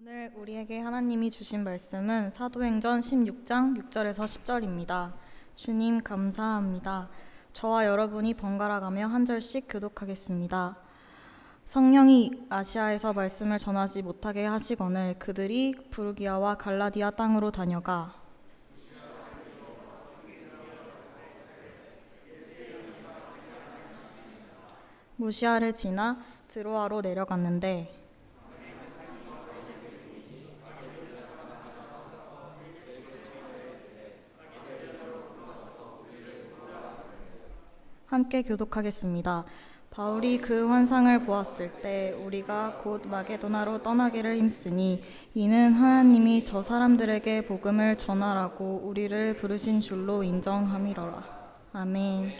오늘 우리에게 하나님이 주신 말씀은 사도행전 16장 6절에서 10절입니다. 주님 감사합니다. 저와 여러분이 번갈아가며 한 절씩 교독하겠습니다. 성령이 아시아에서 말씀을 전하지 못하게 하시거늘 그들이 부르기아와 갈라디아 땅으로 다녀가 무시아를 지나 드로아로 내려갔는데 함께 교독하겠습니다. 바울이 그 환상을 보았을 때 우리가 곧 마게도나로 떠나기를 힘쓰니 이는 하나님이 저 사람들에게 복음을 전하라고 우리를 부르신 줄로 인정함이로라. 아멘.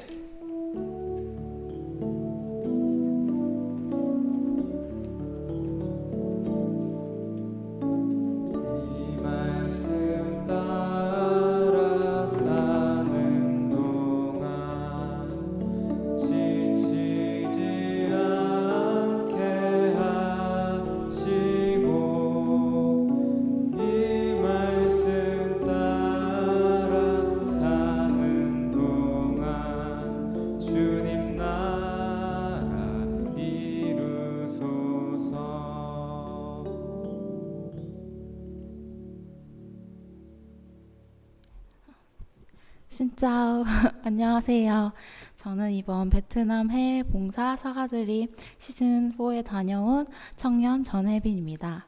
신짜오 안녕하세요. 저는 이번 베트남 해외 봉사 사가드림 시즌4에 다녀온 청년 전혜빈입니다.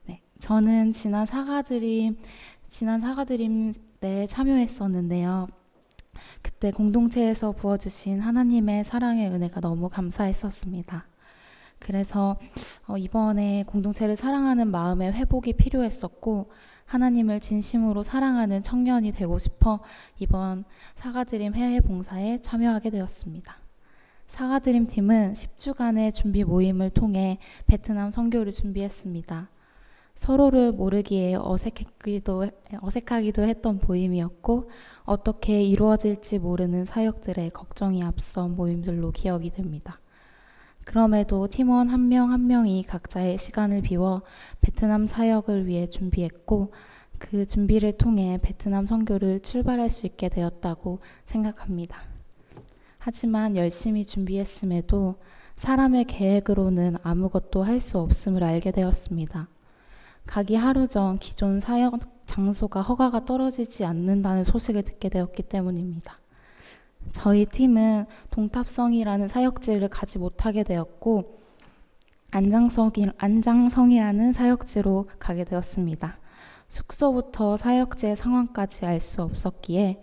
네, 저는 지난 사가드림 때 참여했었는데요. 그때 공동체에서 부어주신 하나님의 사랑의 은혜가 너무 감사했었습니다. 그래서 이번에 공동체를 사랑하는 마음의 회복이 필요했었고 하나님을 진심으로 사랑하는 청년이 되고 싶어 이번 사가드림 해외 봉사에 참여하게 되었습니다. 사가드림 팀은 10주간의 준비 모임을 통해 베트남 선교를 준비했습니다. 서로를 모르기에 어색하기도 했던 모임이었고 어떻게 이루어질지 모르는 사역들의 걱정이 앞선 모임들로 기억이 됩니다. 그럼에도 팀원 한 명 한 명이 각자의 시간을 비워 베트남 사역을 위해 준비했고 그 준비를 통해 베트남 선교를 출발할 수 있게 되었다고 생각합니다. 하지만 열심히 준비했음에도 사람의 계획으로는 아무것도 할 수 없음을 알게 되었습니다. 가기 하루 전 기존 사역 장소가 허가가 떨어지지 않는다는 소식을 듣게 되었기 때문입니다. 저희 팀은 동탑성이라는 사역지를 가지 못하게 되었고 안장성이라는 사역지로 가게 되었습니다. 숙소부터 사역지의 상황까지 알 수 없었기에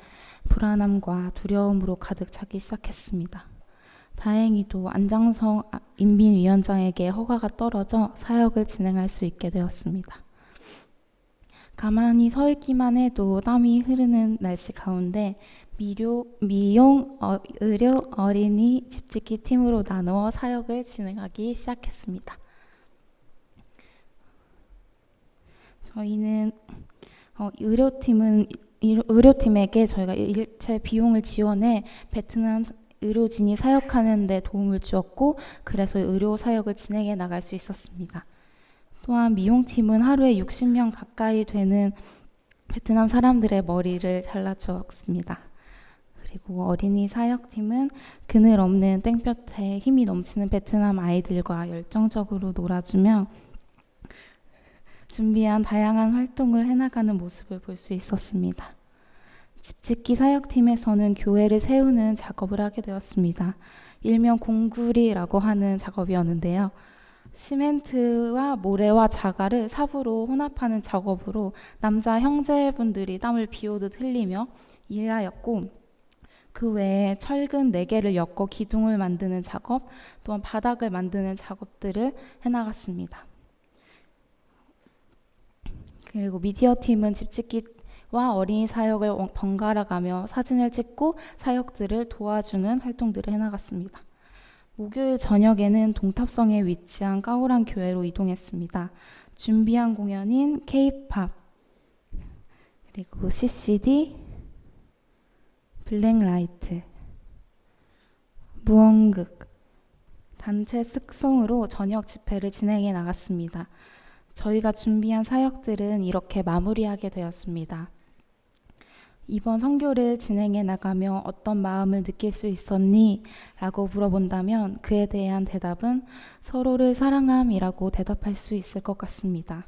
불안함과 두려움으로 가득 차기 시작했습니다. 다행히도 안장성 인민위원장에게 허가가 떨어져 사역을 진행할 수 있게 되었습니다. 가만히 서 있기만 해도 땀이 흐르는 날씨 가운데 미용, 의료, 어린이, 집짓기 팀으로 나누어 사역을 진행하기 시작했습니다. 저희는 의료팀에게 저희가 일체 비용을 지원해 베트남 의료진이 사역하는 데 도움을 주었고 그래서 의료 사역을 진행해 나갈 수 있었습니다. 또한 미용팀은 하루에 60명 가까이 되는 베트남 사람들의 머리를 잘라주었습니다. 그리고 어린이 사역팀은 그늘 없는 땡볕에 힘이 넘치는 베트남 아이들과 열정적으로 놀아주며 준비한 다양한 활동을 해나가는 모습을 볼 수 있었습니다. 집짓기 사역팀에서는 교회를 세우는 작업을 하게 되었습니다. 일명 공구리라고 하는 작업이었는데요. 시멘트와 모래와 자갈을 삽으로 혼합하는 작업으로 남자 형제분들이 땀을 비오듯 흘리며 일하였고 그 외에 철근 4개를 엮어 기둥을 만드는 작업, 또한 바닥을 만드는 작업들을 해나갔습니다. 그리고 미디어팀은 집짓기와 어린이 사역을 번갈아가며 사진을 찍고 사역들을 도와주는 활동들을 해나갔습니다. 목요일 저녁에는 동탑성에 위치한 까오란 교회로 이동했습니다. 준비한 공연인 K-팝, 그리고 CCD, 블랙라이트, 무언극, 단체 습송으로 저녁 집회를 진행해 나갔습니다. 저희가 준비한 사역들은 이렇게 마무리하게 되었습니다. 이번 선교를 진행해 나가며 어떤 마음을 느낄 수 있었니? 라고 물어본다면 그에 대한 대답은 서로를 사랑함이라고 대답할 수 있을 것 같습니다.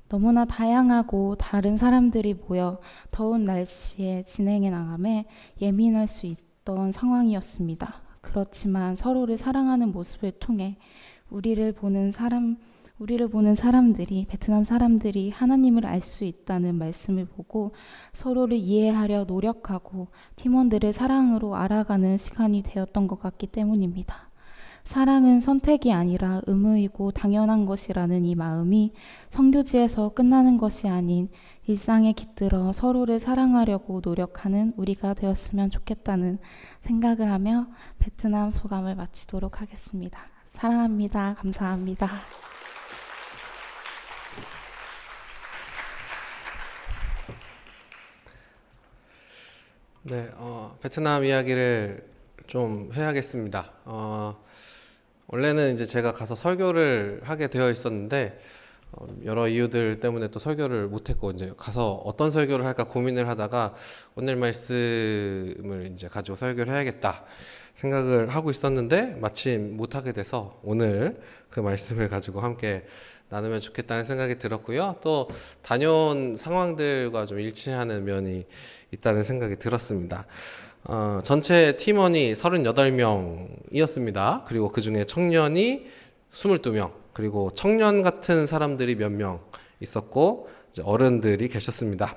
너무나 다양하고 다른 사람들이 모여 더운 날씨에 진행해 나감에 예민할 수 있던 상황이었습니다. 그렇지만 서로를 사랑하는 모습을 통해 우리를 보는 사람들이, 베트남 사람들이 하나님을 알 수 있다는 말씀을 보고 서로를 이해하려 노력하고 팀원들을 사랑으로 알아가는 시간이 되었던 것 같기 때문입니다. 사랑은 선택이 아니라 의무이고 당연한 것이라는 이 마음이 선교지에서 끝나는 것이 아닌 일상에 깃들어 서로를 사랑하려고 노력하는 우리가 되었으면 좋겠다는 생각을 하며 베트남 소감을 마치도록 하겠습니다. 사랑합니다. 감사합니다. 네, 베트남 이야기를 좀 해야겠습니다. 원래는 이제 제가 가서 설교를 하게 되어 있었는데 여러 이유들 때문에 또 설교를 못했고 이제 가서 어떤 설교를 할까 고민을 하다가 오늘 말씀을 이제 가지고 설교를 해야겠다 생각을 하고 있었는데 마침 못하게 돼서 오늘 그 말씀을 가지고 함께 나누면 좋겠다는 생각이 들었고요. 또 다녀온 상황들과 좀 일치하는 면이 있다는 생각이 들었습니다. 전체 팀원이 38명이었습니다. 그리고 그 중에 청년이 22명, 그리고 청년 같은 사람들이 몇 명 있었고 이제 어른들이 계셨습니다.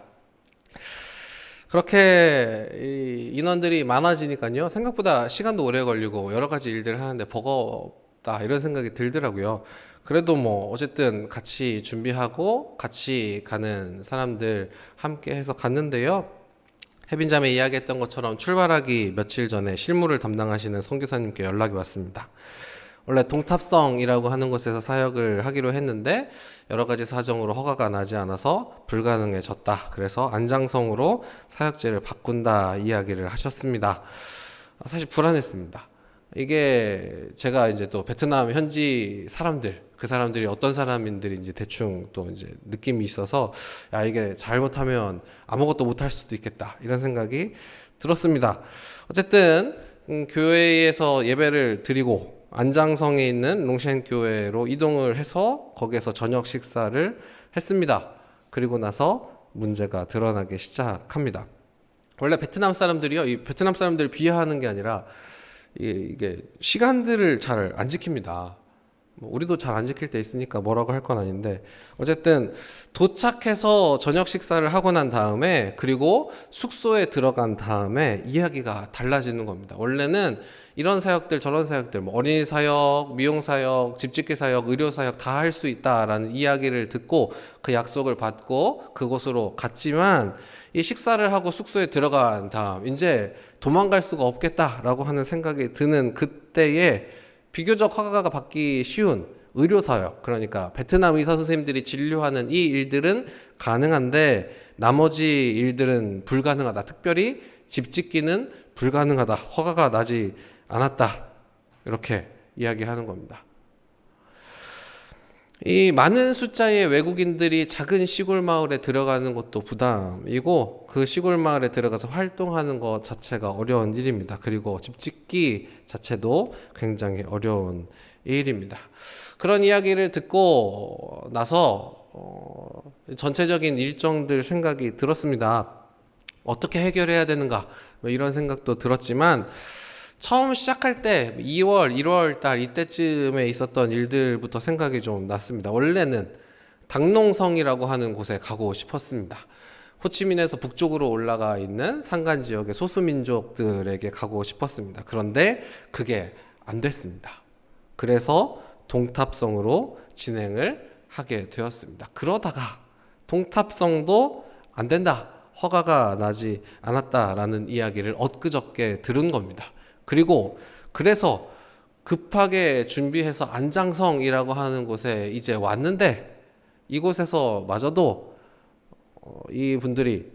그렇게 인원들이 많아지니까요, 생각보다 시간도 오래 걸리고 여러 가지 일들을 하는데 버겁다 이런 생각이 들더라고요. 그래도 뭐 어쨌든 같이 준비하고 같이 가는 사람들 함께 해서 갔는데요. 혜빈자매 이야기했던 것처럼 출발하기 며칠 전에 실무를 담당하시는 선교사님께 연락이 왔습니다. 원래 동탑성이라고 하는 곳에서 사역을 하기로 했는데 여러 가지 사정으로 허가가 나지 않아서 불가능해졌다. 그래서 안장성으로 사역지를 바꾼다 이야기를 하셨습니다. 사실 불안했습니다. 이게 제가 이제 또 베트남 현지 사람들, 그 사람들이 어떤 사람인들인지 대충 또 이제 느낌이 있어서 야, 이게 잘못하면 아무것도 못할 수도 있겠다 이런 생각이 들었습니다. 어쨌든 교회에서 예배를 드리고 안장성에 있는 롱셴 교회로 이동을 해서 거기에서 저녁 식사를 했습니다. 그리고 나서 문제가 드러나기 시작합니다. 원래 베트남 사람들이요, 이 베트남 사람들을 비하하는 게 아니라 이게 시간들을 잘 안 지킵니다. 우리도 잘 안 지킬 때 있으니까 뭐라고 할 건 아닌데 어쨌든 도착해서 저녁 식사를 하고 난 다음에 그리고 숙소에 들어간 다음에 이야기가 달라지는 겁니다. 원래는 이런 사역들 저런 사역들 뭐 어린이 사역, 미용 사역, 집짓기 사역, 의료 사역 다 할 수 있다라는 이야기를 듣고 그 약속을 받고 그곳으로 갔지만 이 식사를 하고 숙소에 들어간 다음 이제 도망갈 수가 없겠다라고 하는 생각이 드는 그때에 비교적 허가가 받기 쉬운 의료사역, 그러니까 베트남 의사 선생님들이 진료하는 이 일들은 가능한데 나머지 일들은 불가능하다. 특별히 집짓기는 불가능하다. 허가가 나지 않았다. 이렇게 이야기하는 겁니다. 이 많은 숫자의 외국인들이 작은 시골 마을에 들어가는 것도 부담이고 그 시골 마을에 들어가서 활동하는 것 자체가 어려운 일입니다. 그리고 집짓기 자체도 굉장히 어려운 일입니다. 그런 이야기를 듣고 나서 전체적인 일정들 생각이 들었습니다. 어떻게 해결해야 되는가 뭐 이런 생각도 들었지만 처음 시작할 때 2월, 1월 달 이때쯤에 있었던 일들부터 생각이 좀 났습니다. 원래는 당농성이라고 하는 곳에 가고 싶었습니다. 호치민에서 북쪽으로 올라가 있는 산간 지역의 소수민족들에게 가고 싶었습니다. 그런데 그게 안 됐습니다. 그래서 동탑성으로 진행을 하게 되었습니다. 그러다가 동탑성도 안 된다. 허가가 나지 않았다라는 이야기를 엊그저께 들은 겁니다. 그리고 그래서 급하게 준비해서 안장성이라고 하는 곳에 이제 왔는데 이곳에서 마저도 이 분들이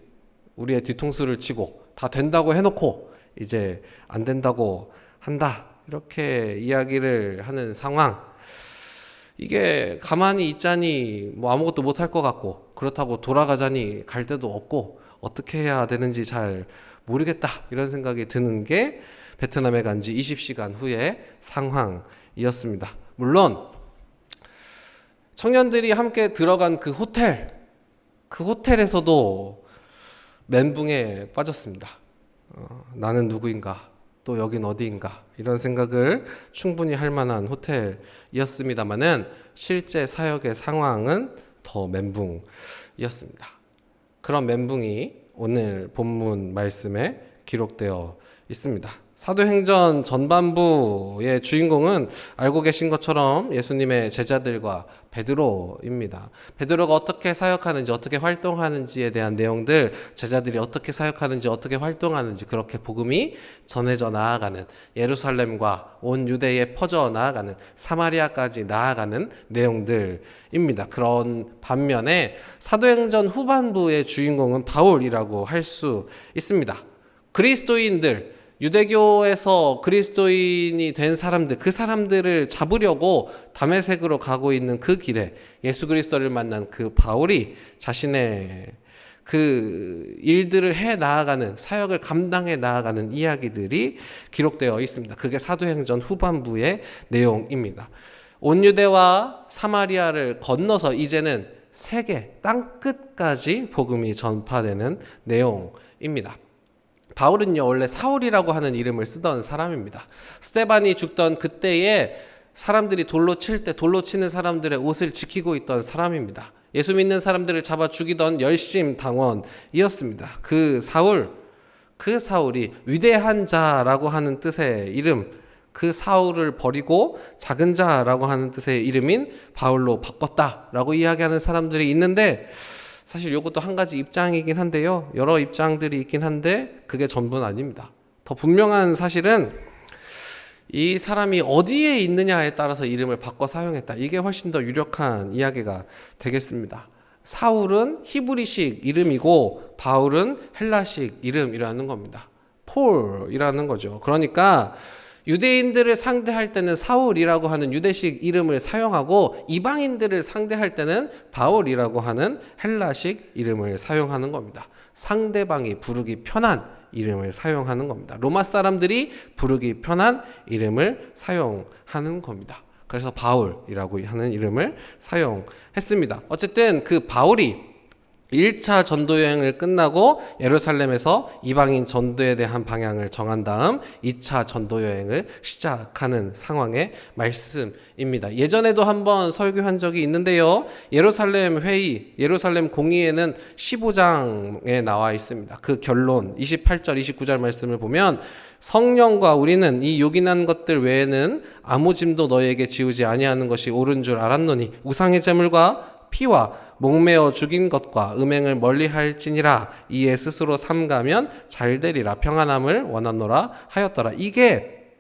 우리의 뒤통수를 치고 다 된다고 해놓고 이제 안 된다고 한다 이렇게 이야기를 하는 상황. 이게 가만히 있자니 뭐 아무것도 못할 것 같고, 그렇다고 돌아가자니 갈 데도 없고, 어떻게 해야 되는지 잘 모르겠다 이런 생각이 드는 게 베트남에 간 지 20시간 후의 상황이었습니다. 물론 청년들이 함께 들어간 그 호텔에서도 멘붕에 빠졌습니다. 나는 누구인가? 또 여긴 어디인가? 이런 생각을 충분히 할 만한 호텔이었습니다만은 실제 사역의 상황은 더 멘붕이었습니다. 그런 멘붕이 오늘 본문 말씀에 기록되어 있습니다. 사도행전 전반부의 주인공은 알고 계신 것처럼 예수님의 제자들과 베드로입니다. 베드로가 어떻게 사역하는지, 어떻게 활동하는지에 대한 내용들, 제자들이 어떻게 사역하는지, 어떻게 활동하는지, 그렇게 복음이 전해져 나아가는, 예루살렘과 온 유대에 퍼져 나아가는, 사마리아까지 나아가는 내용들입니다. 그런 반면에 사도행전 후반부의 주인공은 바울이라고 할 수 있습니다. 그리스도인들, 유대교에서 그리스도인이 된 사람들, 그 사람들을 잡으려고 다메섹으로 가고 있는 그 길에 예수 그리스도를 만난 그 바울이 자신의 그 일들을 해 나아가는, 사역을 감당해 나아가는 이야기들이 기록되어 있습니다. 그게 사도행전 후반부의 내용입니다. 온 유대와 사마리아를 건너서 이제는 세계 땅끝까지 복음이 전파되는 내용입니다. 바울은요, 원래 사울이라고 하는 이름을 쓰던 사람입니다. 스데반이 죽던 그때에 사람들이 돌로 칠 때 돌로 치는 사람들의 옷을 지키고 있던 사람입니다. 예수 믿는 사람들을 잡아 죽이던 열심당원이었습니다. 그 사울이 위대한 자라고 하는 뜻의 이름, 그 사울을 버리고 작은 자라고 하는 뜻의 이름인 바울로 바꿨다라고 이야기하는 사람들이 있는데, 사실 이것도 한 가지 입장이긴 한데요. 여러 입장들이 있긴 한데 그게 전부는 아닙니다. 더 분명한 사실은 이 사람이 어디에 있느냐에 따라서 이름을 바꿔 사용했다. 이게 훨씬 더 유력한 이야기가 되겠습니다. 사울은 히브리식 이름이고 바울은 헬라식 이름이라는 겁니다. 폴이라는 거죠. 그러니까 유대인들을 상대할 때는 사울이라고 하는 유대식 이름을 사용하고, 이방인들을 상대할 때는 바울이라고 하는 헬라식 이름을 사용하는 겁니다. 상대방이 부르기 편한 이름을 사용하는 겁니다. 로마 사람들이 부르기 편한 이름을 사용하는 겁니다. 그래서 바울이라고 하는 이름을 사용했습니다. 어쨌든 그 바울이 1차 전도 여행을 끝나고 예루살렘에서 이방인 전도에 대한 방향을 정한 다음 2차 전도 여행을 시작하는 상황의 말씀입니다. 예전에도 한번 설교한 적이 있는데요. 예루살렘 회의, 예루살렘 공의회는 15장에 나와 있습니다. 그 결론 28절 29절 말씀을 보면, 성령과 우리는 이 요긴한 것들 외에는 아무 짐도 너희에게 지우지 아니하는 것이 옳은 줄 알았노니 우상의 제물과 피와 목매어 죽인 것과 음행을 멀리할지니라. 이에 스스로 삼가면 잘되리라. 평안함을 원하노라 하였더라. 이게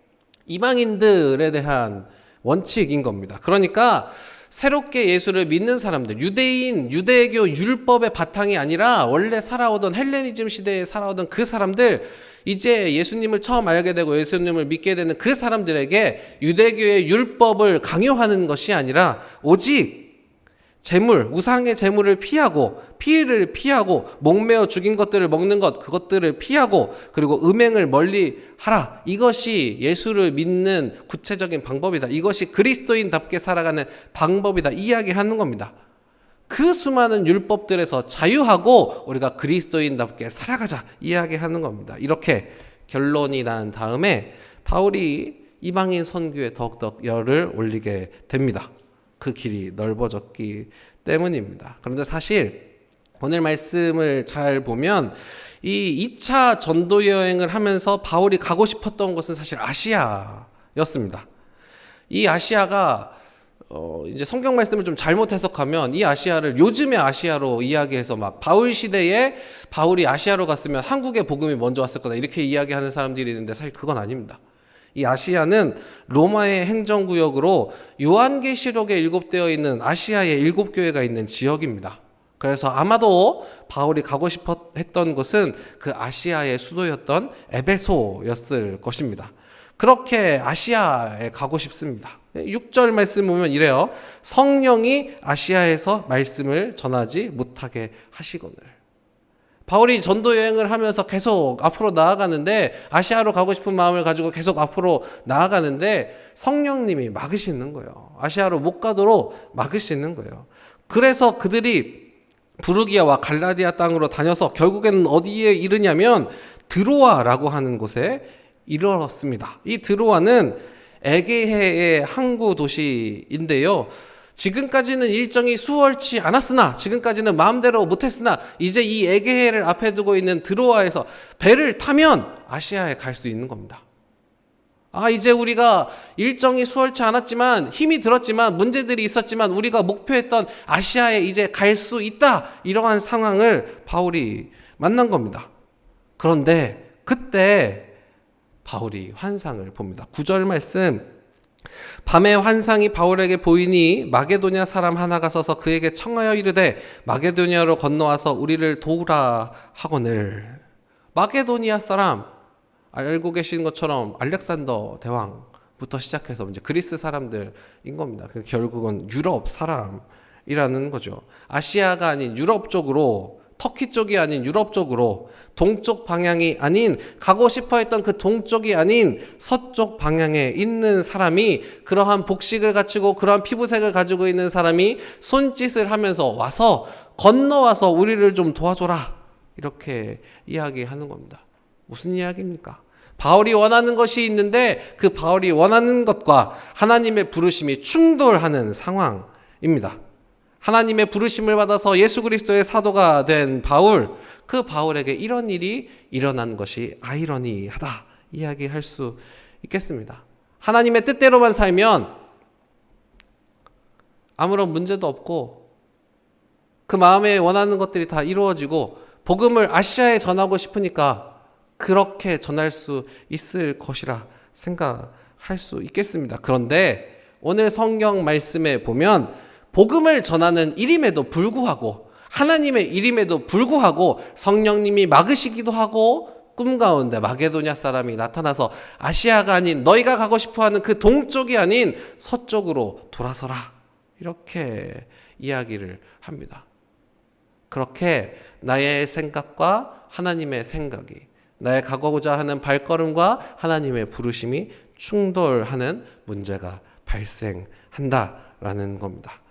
이방인들에 대한 원칙인 겁니다. 그러니까 새롭게 예수를 믿는 사람들, 유대교 율법의 바탕이 아니라 원래 살아오던 헬레니즘 시대에 살아오던 그 사람들, 이제 예수님을 처음 알게 되고 예수님을 믿게 되는 그 사람들에게 유대교의 율법을 강요하는 것이 아니라 오직 우상의 제물을 피하고, 피를 피하고, 목매어 죽인 것들을 먹는 것, 그것들을 피하고, 그리고 음행을 멀리 하라. 이것이 예수를 믿는 구체적인 방법이다. 이것이 그리스도인답게 살아가는 방법이다. 이야기하는 겁니다. 그 수많은 율법들에서 자유하고 우리가 그리스도인답게 살아가자. 이야기하는 겁니다. 이렇게 결론이 난 다음에 바울이 이방인 선교에 더욱더 열을 올리게 됩니다. 그 길이 넓어졌기 때문입니다. 그런데 사실 오늘 말씀을 잘 보면 이 2차 전도 여행을 하면서 바울이 가고 싶었던 곳은 사실 아시아였습니다. 이 아시아가 이제 성경 말씀을 좀 잘못 해석하면 이 아시아를 요즘의 아시아로 이야기해서 막 바울 시대에 바울이 아시아로 갔으면 한국에 복음이 먼저 왔을 거다 이렇게 이야기하는 사람들이 있는데 사실 그건 아닙니다. 이 아시아는 로마의 행정구역으로 요한계시록에 일곱되어 있는 아시아의 7교회가 있는 지역입니다. 그래서 아마도 바울이 가고 싶어 했던 곳은 그 아시아의 수도였던 에베소였을 것입니다. 그렇게 아시아에 가고 싶습니다. 6절 말씀 보면 이래요. 성령이 아시아에서 말씀을 전하지 못하게 하시거늘. 바울이 전도 여행을 하면서 계속 앞으로 나아가는데, 아시아로 가고 싶은 마음을 가지고 계속 앞으로 나아가는데 성령님이 막으시는 거예요. 아시아로 못 가도록 막으시는 거예요. 그래서 그들이 부르기아와 갈라디아 땅으로 다녀서 결국에는 어디에 이르냐면 드로아라고 하는 곳에 이르렀습니다. 이 드로아는 에게해의 항구 도시인데요. 지금까지는 일정이 수월치 않았으나, 지금까지는 마음대로 못했으나, 이제 이 에게해를 앞에 두고 있는 드로아에서 배를 타면 아시아에 갈 수 있는 겁니다. 이제 우리가 일정이 수월치 않았지만, 힘이 들었지만, 문제들이 있었지만, 우리가 목표했던 아시아에 이제 갈 수 있다, 이러한 상황을 바울이 만난 겁니다. 그런데 그때 바울이 환상을 봅니다. 9절 말씀, 밤에 환상이 바울에게 보이니 마게도냐 사람 하나가 서서 그에게 청하여 이르되 마게도냐로 건너와서 우리를 도우라 하거늘. 마게도니아 사람, 알고 계신 것처럼 알렉산더 대왕부터 시작해서 이제 그리스 사람들인 겁니다. 결국은 유럽 사람이라는 거죠. 아시아가 아닌 유럽 쪽으로, 터키 쪽이 아닌 유럽 쪽으로, 동쪽 방향이 아닌, 가고 싶어 했던 그 동쪽이 아닌 서쪽 방향에 있는 사람이, 그러한 복식을 갖추고 그러한 피부색을 가지고 있는 사람이 손짓을 하면서 와서, 건너와서 우리를 좀 도와줘라, 이렇게 이야기하는 겁니다. 무슨 이야기입니까? 바울이 원하는 것이 있는데 그 바울이 원하는 것과 하나님의 부르심이 충돌하는 상황입니다. 하나님의 부르심을 받아서 예수 그리스도의 사도가 된 바울, 그 바울에게 이런 일이 일어난 것이 아이러니하다, 이야기할 수 있겠습니다. 하나님의 뜻대로만 살면 아무런 문제도 없고 그 마음에 원하는 것들이 다 이루어지고 복음을 아시아에 전하고 싶으니까 그렇게 전할 수 있을 것이라 생각할 수 있겠습니다. 그런데 오늘 성경 말씀에 보면 복음을 전하는 일임에도 불구하고, 하나님의 일임에도 불구하고 성령님이 막으시기도 하고, 꿈 가운데 마게도냐 사람이 나타나서 아시아가 아닌, 너희가 가고 싶어하는 그 동쪽이 아닌 서쪽으로 돌아서라, 이렇게 이야기를 합니다. 그렇게 나의 생각과 하나님의 생각이, 나의 가고자 하는 발걸음과 하나님의 부르심이 충돌하는 문제가 발생한다라는 겁니다.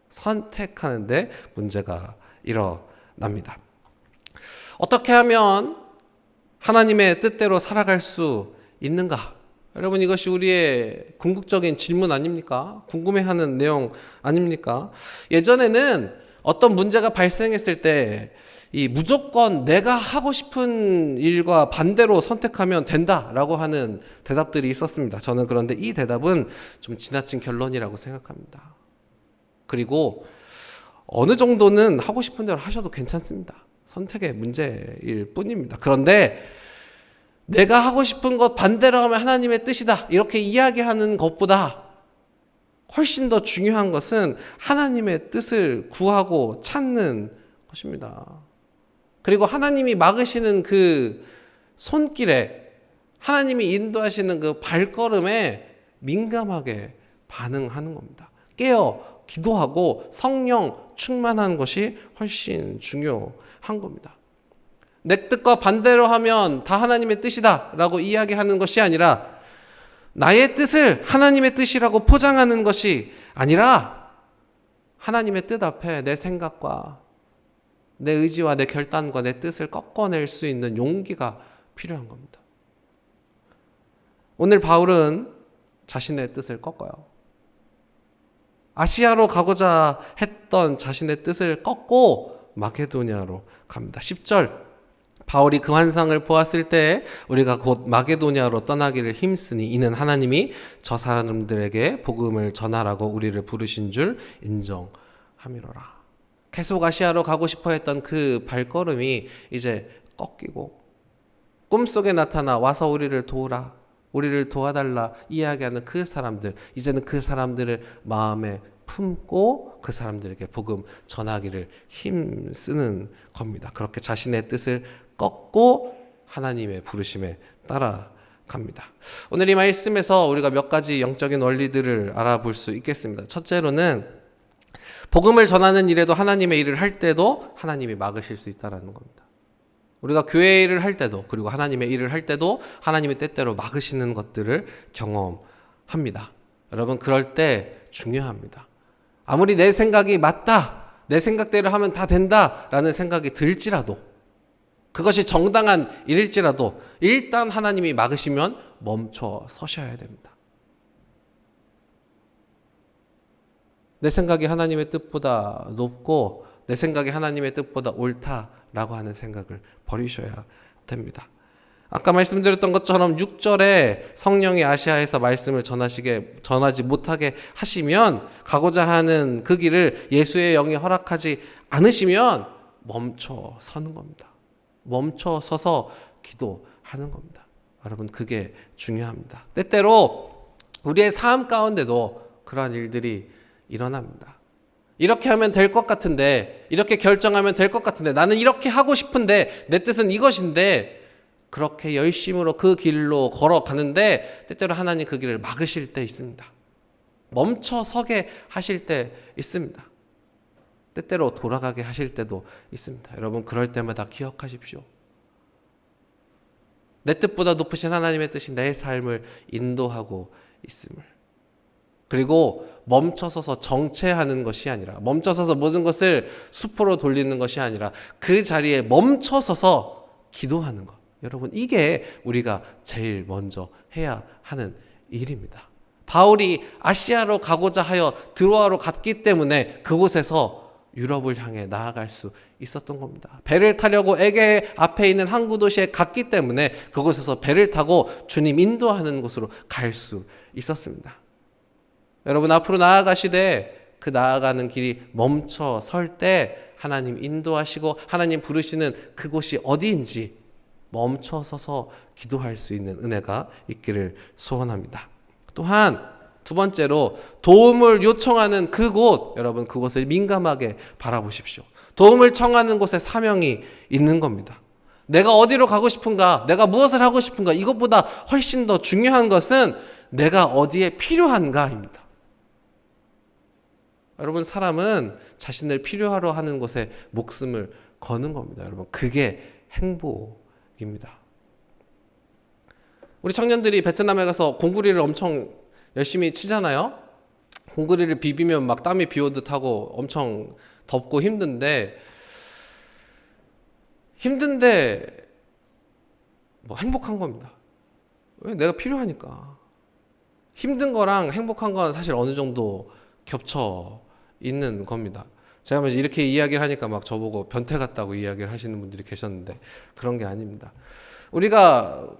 선택하는데 문제가 일어납니다. 어떻게 하면 하나님의 뜻대로 살아갈 수 있는가? 여러분, 이것이 우리의 궁극적인 질문 아닙니까? 궁금해하는 내용 아닙니까? 예전에는 어떤 문제가 발생했을 때 이 무조건 내가 하고 싶은 일과 반대로 선택하면 된다라고 하는 대답들이 있었습니다. 저는 그런데 이 대답은 좀 지나친 결론이라고 생각합니다. 그리고 어느 정도는 하고 싶은 대로 하셔도 괜찮습니다. 선택의 문제일 뿐입니다. 그런데 내가 하고 싶은 것 반대로 하면 하나님의 뜻이다, 이렇게 이야기하는 것보다 훨씬 더 중요한 것은 하나님의 뜻을 구하고 찾는 것입니다. 그리고 하나님이 막으시는 그 손길에, 하나님이 인도하시는 그 발걸음에 민감하게 반응하는 겁니다. 깨어 기도하고 성령 충만한 것이 훨씬 중요한 겁니다. 내 뜻과 반대로 하면 다 하나님의 뜻이다 라고 이야기하는 것이 아니라, 나의 뜻을 하나님의 뜻이라고 포장하는 것이 아니라, 하나님의 뜻 앞에 내 생각과 내 의지와 내 결단과 내 뜻을 꺾어낼 수 있는 용기가 필요한 겁니다. 오늘 바울은 자신의 뜻을 꺾어요. 아시아로 가고자 했던 자신의 뜻을 꺾고 마게도냐로 갑니다. 10절, 바울이 그 환상을 보았을 때 우리가 곧 마게도냐로 떠나기를 힘쓰니 이는 하나님이 저 사람들에게 복음을 전하라고 우리를 부르신 줄 인정함이로라. 계속 아시아로 가고 싶어 했던 그 발걸음이 이제 꺾이고, 꿈속에 나타나 와서 우리를 도우라, 우리를 도와달라 이야기하는 그 사람들, 이제는 그 사람들을 마음에 품고 그 사람들에게 복음 전하기를 힘쓰는 겁니다. 그렇게 자신의 뜻을 꺾고 하나님의 부르심에 따라 갑니다. 오늘 이 말씀에서 우리가 몇 가지 영적인 원리들을 알아볼 수 있겠습니다. 첫째로는 복음을 전하는 일에도 하나님의 일을 할 때도 하나님이 막으실 수 있다는 겁니다. 우리가 교회 일을 할 때도 그리고 하나님의 일을 할 때도 하나님의 때때로 막으시는 것들을 경험합니다. 여러분 그럴 때 중요합니다. 아무리 내 생각이 맞다, 내 생각대로 하면 다 된다라는 생각이 들지라도 그것이 정당한 일일지라도 일단 하나님이 막으시면 멈춰 서셔야 됩니다. 내 생각이 하나님의 뜻보다 높고 내 생각이 하나님의 뜻보다 옳다라고 하는 생각을 버리셔야 됩니다. 아까 말씀드렸던 것처럼 6절에 성령이 아시아에서 말씀을 전하지 못하게 하시면 가고자 하는 그 길을 예수의 영이 허락하지 않으시면 멈춰 서는 겁니다. 멈춰 서서 기도하는 겁니다. 여러분 그게 중요합니다. 때때로 우리의 삶 가운데도 그러한 일들이 일어납니다. 이렇게 하면 될 것 같은데, 이렇게 결정하면 될 것 같은데, 나는 이렇게 하고 싶은데 내 뜻은 이것인데 그렇게 열심으로 그 길로 걸어가는데 때때로 하나님 그 길을 막으실 때 있습니다. 멈춰 서게 하실 때 있습니다. 때때로 돌아가게 하실 때도 있습니다. 여러분 그럴 때마다 기억하십시오. 내 뜻보다 높으신 하나님의 뜻이 내 삶을 인도하고 있음을. 그리고 멈춰서서 정체하는 것이 아니라, 멈춰서서 모든 것을 수포로 돌리는 것이 아니라 그 자리에 멈춰서서 기도하는 것. 여러분 이게 우리가 제일 먼저 해야 하는 일입니다. 바울이 아시아로 가고자 하여 드로아로 갔기 때문에 그곳에서 유럽을 향해 나아갈 수 있었던 겁니다. 배를 타려고 에게 앞에 있는 항구 도시에 갔기 때문에 그곳에서 배를 타고 주님 인도하는 곳으로 갈 수 있었습니다. 여러분 앞으로 나아가시되 그 나아가는 길이 멈춰 설 때 하나님 인도하시고 하나님 부르시는 그곳이 어디인지 멈춰 서서 기도할 수 있는 은혜가 있기를 소원합니다. 또한 두 번째로 도움을 요청하는 그곳, 여러분 그곳을 민감하게 바라보십시오. 도움을 청하는 곳에 사명이 있는 겁니다. 내가 어디로 가고 싶은가, 내가 무엇을 하고 싶은가, 이것보다 훨씬 더 중요한 것은 내가 어디에 필요한가입니다. 여러분 사람은 자신을 필요하러 하는 곳에 목숨을 거는 겁니다. 여러분 그게 행복입니다. 우리 청년들이 베트남에 가서 공구리를 엄청 열심히 치잖아요. 공구리를 비비면 막 땀이 비오듯 하고 엄청 덥고 힘든데 뭐 행복한 겁니다. 왜? 내가 필요하니까. 힘든 거랑 행복한 건 사실 어느 정도 겹쳐 있는 겁니다. 제가 이렇게 이야기를 하니까 막 저보고 변태 같다고 이야기를 하시는 분들이 계셨는데 그런 게 아닙니다. 우리가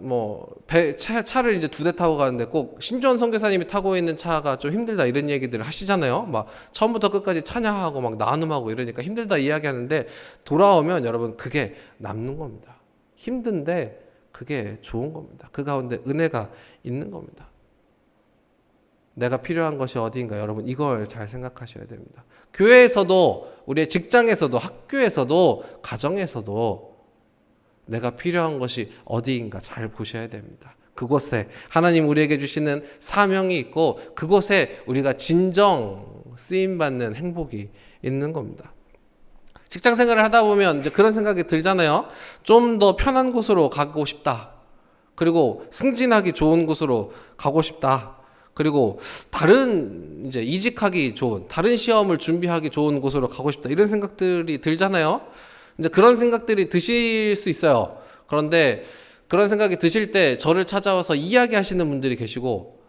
차를 이제 2대 타고 가는데 꼭 신주원 선교사님이 타고 있는 차가 좀 힘들다 이런 얘기들을 하시잖아요. 막 처음부터 끝까지 찬양하고 막 나눔하고 이러니까 힘들다 이야기하는데 돌아오면 여러분 그게 남는 겁니다. 힘든데 그게 좋은 겁니다. 그 가운데 은혜가 있는 겁니다. 내가 필요한 것이 어디인가 여러분 이걸 잘 생각하셔야 됩니다. 교회에서도 우리의 직장에서도 학교에서도 가정에서도 내가 필요한 것이 어디인가 잘 보셔야 됩니다. 그곳에 하나님 우리에게 주시는 사명이 있고 그곳에 우리가 진정 쓰임받는 행복이 있는 겁니다. 직장 생활을 하다 보면 이제 그런 생각이 들잖아요. 좀 더 편한 곳으로 가고 싶다. 그리고 승진하기 좋은 곳으로 가고 싶다. 그리고 다른 이제 이직하기 좋은, 다른 시험을 준비하기 좋은 곳으로 가고 싶다. 이런 생각들이 들잖아요. 이제 그런 생각들이 드실 수 있어요. 그런데 그런 생각이 드실 때 저를 찾아와서 이야기하시는 분들이 계시고,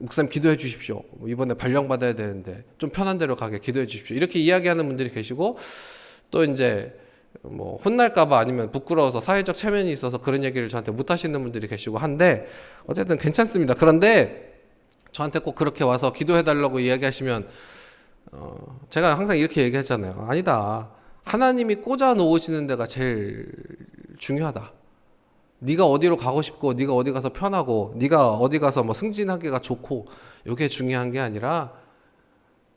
목사님 기도해 주십시오. 이번에 발령 받아야 되는데 좀 편한 데로 가게 기도해 주십시오. 이렇게 이야기하는 분들이 계시고, 또 이제 뭐 혼날까봐 아니면 부끄러워서 사회적 체면이 있어서 그런 얘기를 저한테 못 하시는 분들이 계시고 한데 어쨌든 괜찮습니다. 그런데 저한테 꼭 그렇게 와서 기도해 달라고 이야기하시면 제가 항상 이렇게 얘기했잖아요. 아니다. 하나님이 꽂아 놓으시는 데가 제일 중요하다. 네가 어디로 가고 싶고 네가 어디 가서 편하고 네가 어디 가서 뭐 승진하기가 좋고 이게 중요한 게 아니라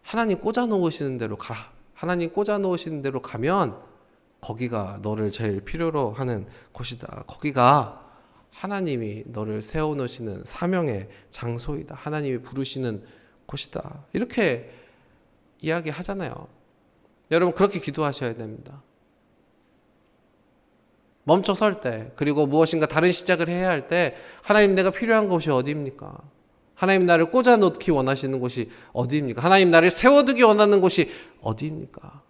하나님 꽂아 놓으시는 대로 가라. 하나님 꽂아 놓으시는 대로 가면 거기가 너를 제일 필요로 하는 곳이다. 거기가 하나님이 너를 세워놓으시는 사명의 장소이다. 하나님이 부르시는 곳이다. 이렇게 이야기하잖아요. 여러분 그렇게 기도하셔야 됩니다. 멈춰 설 때, 그리고 무엇인가 다른 시작을 해야 할 때 하나님 내가 필요한 곳이 어디입니까? 하나님 나를 꽂아 놓기 원하시는 곳이 어디입니까? 하나님 나를 세워두기 원하는 곳이 어디입니까?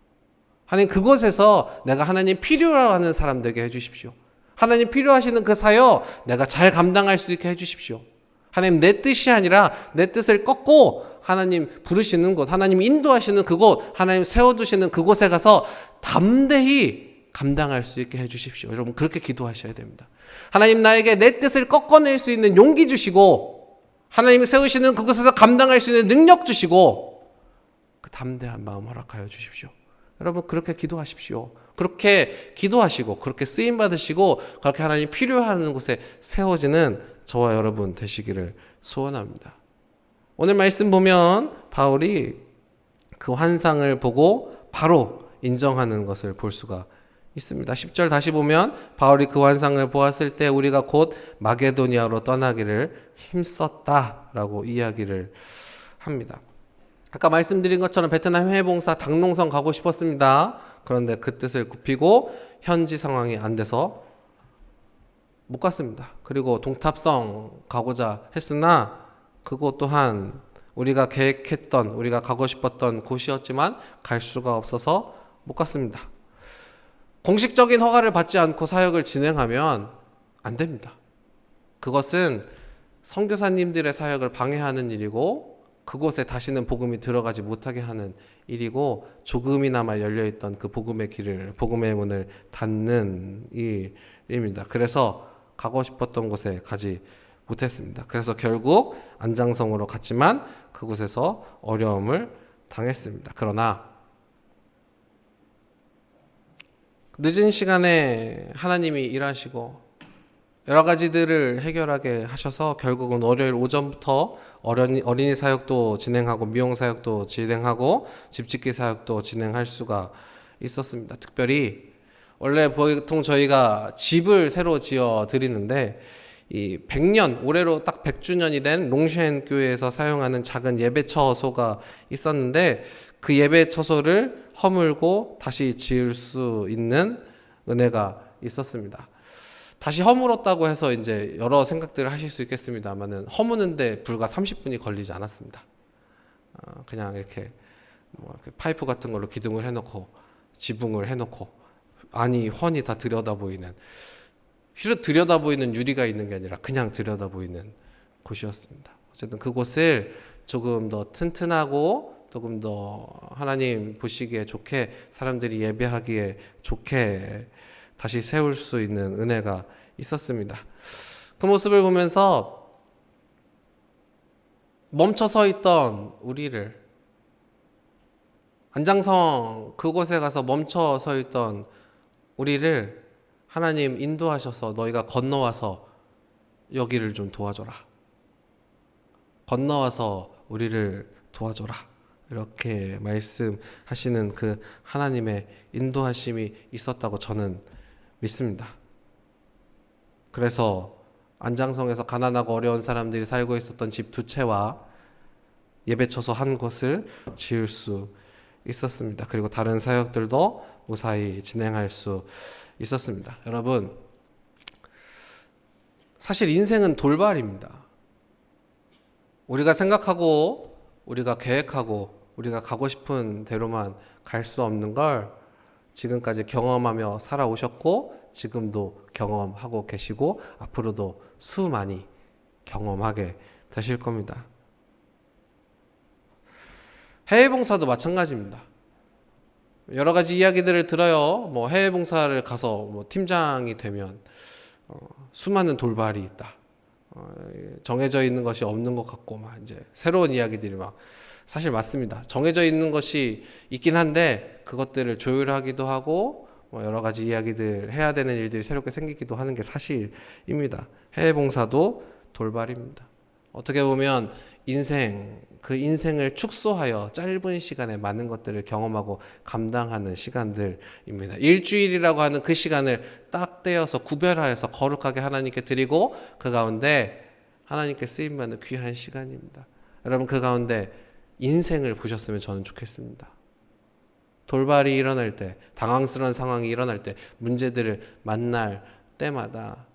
하나님 그곳에서 내가 하나님 필요로 하는 사람 되게 해주십시오. 하나님 필요하시는 그 사역 내가 잘 감당할 수 있게 해주십시오. 하나님 내 뜻이 아니라 내 뜻을 꺾고 하나님 부르시는 곳, 하나님 인도하시는 그곳, 하나님 세워두시는 그곳에 가서 담대히 감당할 수 있게 해주십시오. 여러분 그렇게 기도하셔야 됩니다. 하나님 나에게 내 뜻을 꺾어낼 수 있는 용기 주시고 하나님이 세우시는 그곳에서 감당할 수 있는 능력 주시고 그 담대한 마음 허락하여 주십시오. 여러분 그렇게 기도하십시오. 그렇게 기도하시고 그렇게 쓰임 받으시고 그렇게 하나님 필요한 곳에 세워지는 저와 여러분 되시기를 소원합니다. 오늘 말씀 보면 바울이 그 환상을 보고 바로 인정하는 것을 볼 수가 있습니다. 10절 다시 보면 바울이 그 환상을 보았을 때 우리가 곧 마게도니아로 떠나기를 힘썼다라고 이야기를 합니다. 아까 말씀드린 것처럼 베트남 해외봉사 당농성 가고 싶었습니다. 그런데 그 뜻을 굽히고 현지 상황이 안 돼서 못 갔습니다. 그리고 동탑성 가고자 했으나 그곳 또한 우리가 계획했던 우리가 가고 싶었던 곳이었지만 갈 수가 없어서 못 갔습니다. 공식적인 허가를 받지 않고 사역을 진행하면 안 됩니다. 그것은 선교사님들의 사역을 방해하는 일이고 그곳에 다시는 복음이 들어가지 못하게 하는 일이고 조금이나마 열려있던 그 복음의 길을 복음의 문을 닫는 일입니다. 그래서 가고 싶었던 곳에 가지 못했습니다. 그래서 결국 안장성으로 갔지만 그곳에서 어려움을 당했습니다. 그러나 늦은 시간에 하나님이 일하시고 여러 가지들을 해결하게 하셔서 결국은 월요일 오전부터 어린이 사역도 진행하고 미용 사역도 진행하고 집짓기 사역도 진행할 수가 있었습니다. 특별히 원래 보통 저희가 집을 새로 지어 드리는데 이 100년 올해로 딱 100주년이 된 롱셴 교회에서 사용하는 작은 예배처소가 있었는데 그 예배처소를 허물고 다시 지을 수 있는 은혜가 있었습니다. 다시 허물었다고 해서 이제 여러 생각들을 하실 수 있겠습니다만은 허무는데 불과 30분이 걸리지 않았습니다. 그냥 이렇게 파이프 같은 걸로 기둥을 해놓고 지붕을 해놓고 안이 훤히 다 들여다보이는 유리가 있는 게 아니라 그냥 들여다보이는 곳이었습니다. 어쨌든 그곳을 조금 더 튼튼하고 조금 더 하나님 보시기에 좋게 사람들이 예배하기에 좋게 다시 세울 수 있는 은혜가 있었습니다. 그 모습을 보면서 멈춰서 있던 우리를 안장성 그곳에 가서 멈춰서 있던 우리를 하나님 인도하셔서 너희가 건너와서 여기를 좀 도와줘라. 건너와서 우리를 도와줘라. 이렇게 말씀하시는 그 하나님의 인도하심이 있었다고 저는 믿습니다. 그래서 안장성에서 가난하고 어려운 사람들이 살고 있었던 집 2채와 예배처소 한 곳을 지을 수 있었습니다. 그리고 다른 사역들도 무사히 진행할 수 있었습니다. 여러분, 사실 인생은 돌발입니다. 우리가 생각하고 우리가 계획하고 우리가 가고 싶은 대로만 갈 수 없는 걸 지금까지 경험하며 살아오셨고 지금도 경험하고 계시고 앞으로도 수많이 경험하게 되실 겁니다. 해외 봉사도 마찬가지입니다. 여러 가지 이야기들을 들어요. 뭐 해외 봉사를 가서 뭐 팀장이 되면 수많은 돌발이 있다. 정해져 있는 것이 없는 것 같고 막 이제 새로운 이야기들이 막 사실 맞습니다. 정해져 있는 것이 있긴 한데 그것들을 조율하기도 하고 뭐 여러 가지 이야기들 해야 되는 일들이 새롭게 생기기도 하는 게 사실입니다. 해외 봉사도 돌발입니다. 어떻게 보면 인생 그 인생을 축소하여 짧은 시간에 많은 것들을 경험하고 감당하는 시간들입니다. 일주일이라고 하는 그 시간을 딱 떼어서 구별하여서 거룩하게 하나님께 드리고 그 가운데 하나님께 쓰임받는 귀한 시간입니다. 여러분 그 가운데 인생을 보셨으면 저는 좋겠습니다. 돌발이 일어날 때, 당황스러운 상황이 일어날 때, 문제들을 만날 때마다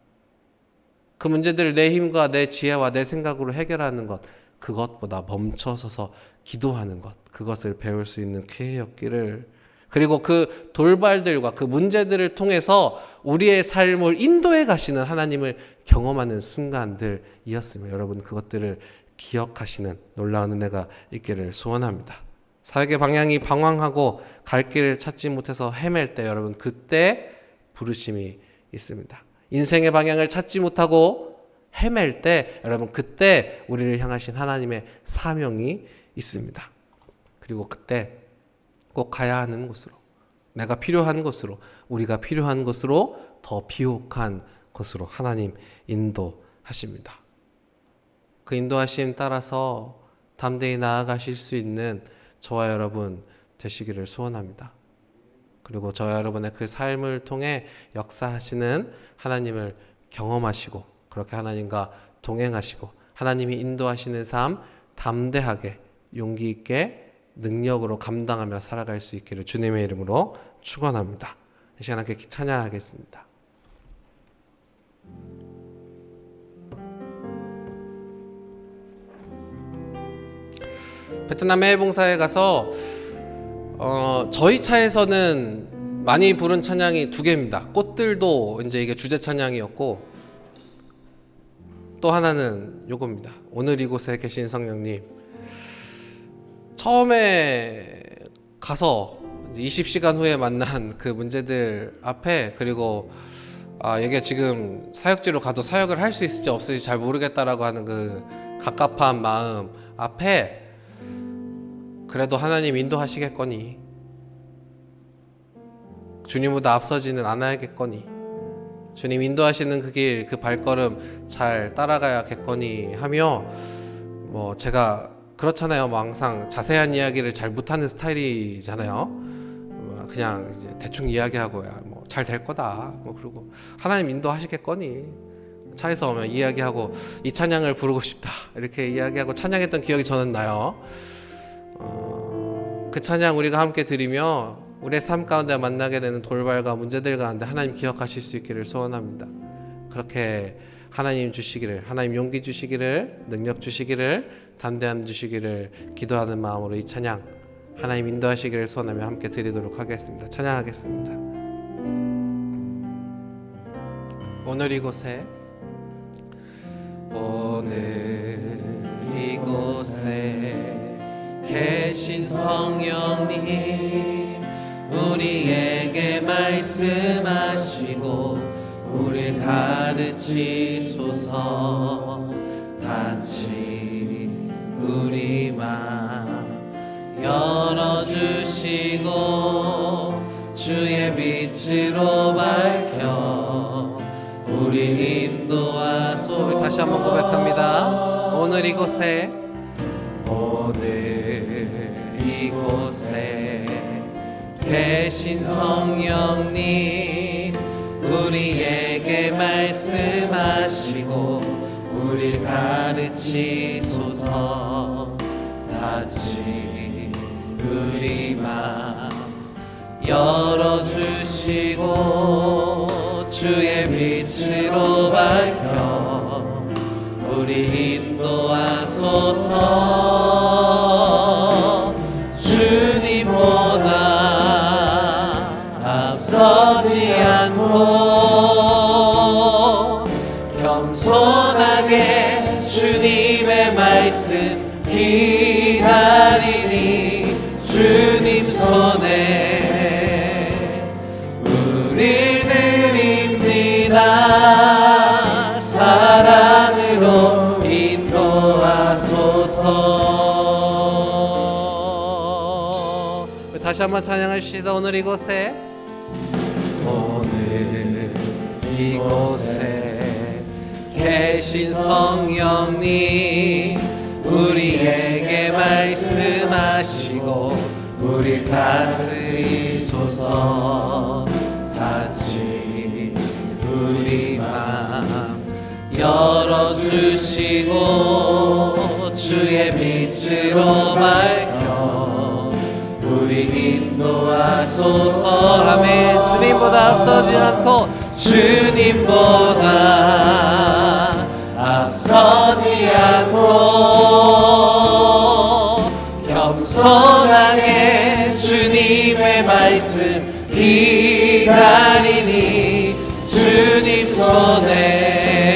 그 문제들을 내 힘과 내 지혜와 내 생각으로 해결하는 것, 그것보다 멈춰서서 기도하는 것, 그것을 배울 수 있는 기회였기를, 그리고 그 돌발들과 그 문제들을 통해서 우리의 삶을 인도해 가시는 하나님을 경험하는 순간들이었으며 여러분 그것들을 기억하시는 놀라운 은혜가 있기를 소원합니다. 사역의 방향이 방황하고 갈 길을 찾지 못해서 헤맬 때 여러분 그때 부르심이 있습니다. 인생의 방향을 찾지 못하고 헤맬 때 여러분 그때 우리를 향하신 하나님의 사명이 있습니다. 그리고 그때 꼭 가야 하는 곳으로, 내가 필요한 곳으로, 우리가 필요한 곳으로, 더 비옥한 곳으로 하나님 인도하십니다. 그 인도하심 따라서 담대히 나아가실 수 있는 저와 여러분 되시기를 소원합니다. 그리고 저와 여러분의 그 삶을 통해 역사하시는 하나님을 경험하시고 그렇게 하나님과 동행하시고 하나님이 인도하시는 삶 담대하게 용기 있게 능력으로 감당하며 살아갈 수 있기를 주님의 이름으로 축원합니다. 이 시간 함께 찬양하겠습니다. 베트남 해외봉사에 가서 저희 차에서는 많이 부른 찬양이 두 개입니다. 꽃들도 이제 이게 주제 찬양이었고 또 하나는 요겁니다. 오늘 이곳에 계신 성령님. 처음에 가서 20시간 후에 만난 그 문제들 앞에 그리고 이게 지금 사역지로 가도 사역을 할 수 있을지 없을지 잘 모르겠다라고 하는 그 갑갑한 마음 앞에 그래도 하나님 인도하시겠거니 주님보다 앞서지는 않아야겠거니 주님 인도하시는 그 길, 그 발걸음 잘 따라가야겠거니 하며 뭐 제가 그렇잖아요. 뭐 항상 자세한 이야기를 잘 못하는 스타일이잖아요. 그냥 이제 대충 이야기하고 뭐 잘 될 거다. 뭐 그러고 하나님 인도하시겠거니 차에서 오면 이야기하고 이 찬양을 부르고 싶다 이렇게 이야기하고 찬양했던 기억이 저는 나요. 그 찬양 우리가 함께 드리며 우리의 삶 가운데 만나게 되는 돌발과 문제들 가운데 하나님 기억하실 수 있기를 소원합니다. 그렇게 하나님 주시기를, 하나님 용기 주시기를, 능력 주시기를, 담대함 주시기를 기도하는 마음으로 이 찬양 하나님 인도하시기를 소원하며 함께 드리도록 하겠습니다. 찬양하겠습니다. 오늘 이곳에 계신 성령님 우리에게 말씀하시고 우릴 가르치소서. 같이 우리 마음 열어주시고 주의 빛으로 밝혀 우리 인도하소서. 우리 다시 한번 고백합니다. 오늘 이곳에 계신 성령님 우리에게 말씀하시고 우릴 가르치소서. 같이 우리 마음 열어주시고 주의 빛으로 밝혀 우리 인도하소서. 주님보다 앞서지 않고 겸손하게 주님의 말씀 기다리니 주님 손에 우릴 드립니다. 사랑으로 인도하소서. 다시 한번 찬양합시다. 오늘 이곳에 계신 성령님 우리에게 말씀하시고 우릴 다스리소서. 다시 우리 맘 열어주시고 주의 빛으로 밝혀 우리 인도하소서. 아멘. 주님보다 앞서지 않고 주님보다 앞서지 않고 겸손하게 주님의 말씀 기다리니 주님 손에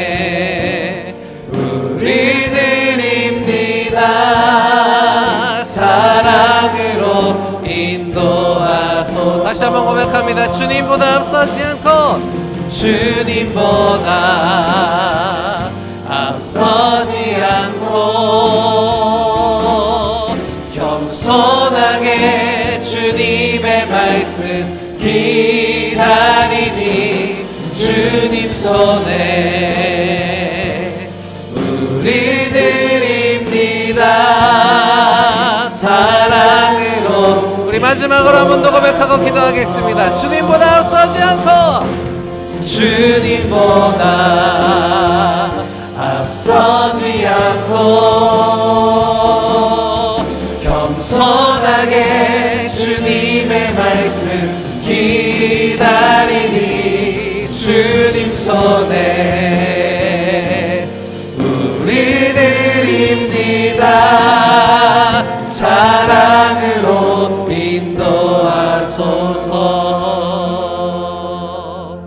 우릴 드립니다. 사랑으로 인도하소. 다시 한번 고백합니다. 주님보다 앞서지 않고 주님보다 앞서지 않고 겸손하게 주님의 말씀 기다리니 주님 손에 우릴 드립니다. 사랑으로. 우리 마지막으로 한 번 더 고백하고 기도하겠습니다. 주님보다 앞서지 않고 주님보다 앞서지 않고 겸손하게 주님의 말씀 기다리니 주님 손에 우리 드립니다. 사랑으로 인도하소서.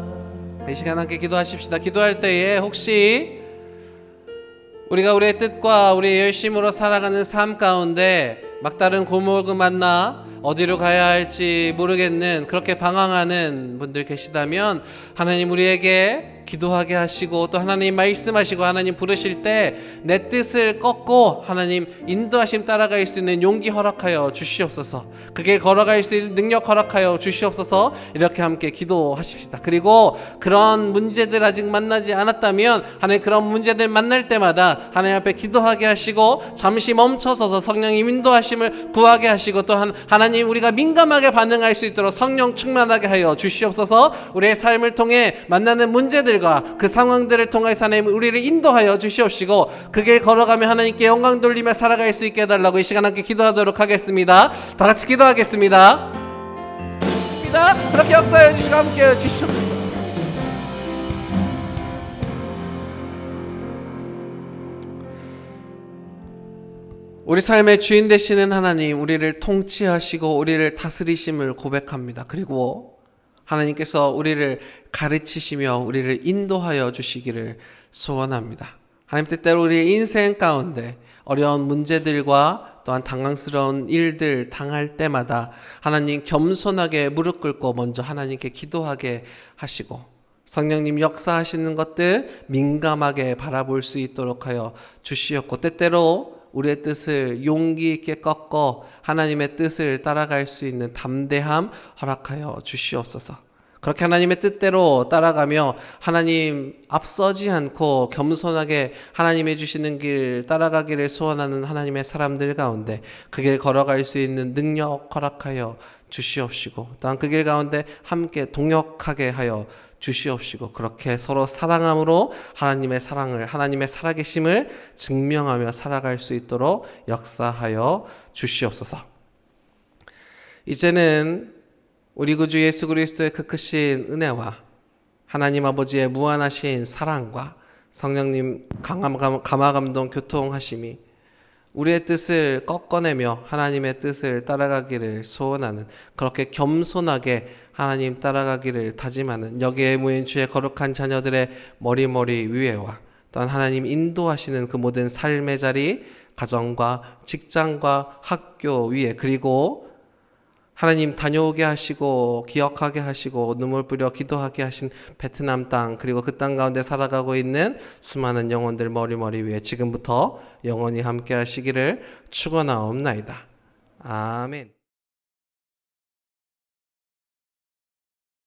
이 시간 함께 기도하십시다. 기도할 때에 혹시 우리가 우리의 뜻과 우리의 열심으로 살아가는 삶 가운데 막다른 골목을 만나 어디로 가야 할지 모르겠는 그렇게 방황하는 분들 계시다면 하나님 우리에게 기도하게 하시고 또 하나님 말씀하시고 하나님 부르실 때 내 뜻을 꺾고 하나님 인도하심 따라갈 수 있는 용기 허락하여 주시옵소서. 그 길 걸어갈 수 있는 능력 허락하여 주시옵소서. 이렇게 함께 기도하십시다. 그리고 그런 문제들 아직 만나지 않았다면 하나님 그런 문제들 만날 때마다 하나님 앞에 기도하게 하시고 잠시 멈춰서서 성령님 인도하심을 구하게 하시고 또 하나님 우리가 민감하게 반응할 수 있도록 성령 충만하게 하여 주시옵소서. 우리의 삶을 통해 만나는 문제들과 그 상황들을 통해서 하나님 우리를 인도하여 주시옵시고 그 길 걸어가며 하나님께 영광 돌리며 살아갈 수 있게 해달라고 이 시간 함께 기도하도록 하겠습니다. 다 같이 기도하겠습니다. 그렇게 역사해 주시고 함께 주시옵소서. 우리 삶의 주인 되시는 하나님, 우리를 통치하시고 우리를 다스리심을 고백합니다. 그리고 하나님께서 우리를 가르치시며 우리를 인도하여 주시기를 소원합니다. 하나님 뜻대로 우리의 인생 가운데 어려운 문제들과 또한 당황스러운 일들 당할 때마다 하나님 겸손하게 무릎 꿇고 먼저 하나님께 기도하게 하시고 성령님 역사하시는 것들 민감하게 바라볼 수 있도록 하여 주시었고 때때로 우리의 뜻을 용기 있게 꺾어 하나님의 뜻을 따라갈 수 있는 담대함 허락하여 주시옵소서. 그렇게 하나님의 뜻대로 따라가며 하나님 앞서지 않고 겸손하게 하나님이 주시는 길 따라가기를 소원하는 하나님의 사람들 가운데 그 길 걸어갈 수 있는 능력 허락하여 주시옵시고 또한 그 길 가운데 함께 동역하게 하여 주시옵시고 그렇게 서로 사랑함으로 하나님의 사랑을 하나님의 살아계심을 증명하며 살아갈 수 있도록 역사하여 주시옵소서. 이제는 우리 구주 예수 그리스도의 그 크신 은혜와 하나님 아버지의 무한하신 사랑과 성령님 감화감동 교통하심이 우리의 뜻을 꺾어내며 하나님의 뜻을 따라가기를 소원하는 그렇게 겸손하게 하나님 따라가기를 다짐하는 여기에 모인 주의 거룩한 자녀들의 머리 위에와 또한 하나님 인도하시는 그 모든 삶의 자리 가정과 직장과 학교 위에 그리고 하나님 다녀오게 하시고 기억하게 하시고 눈물 뿌려 기도하게 하신 베트남 땅 그리고 그 땅 가운데 살아가고 있는 수많은 영혼들 머리 위에 지금부터 영원히 함께 하시기를 축원하옵나이다. 아멘.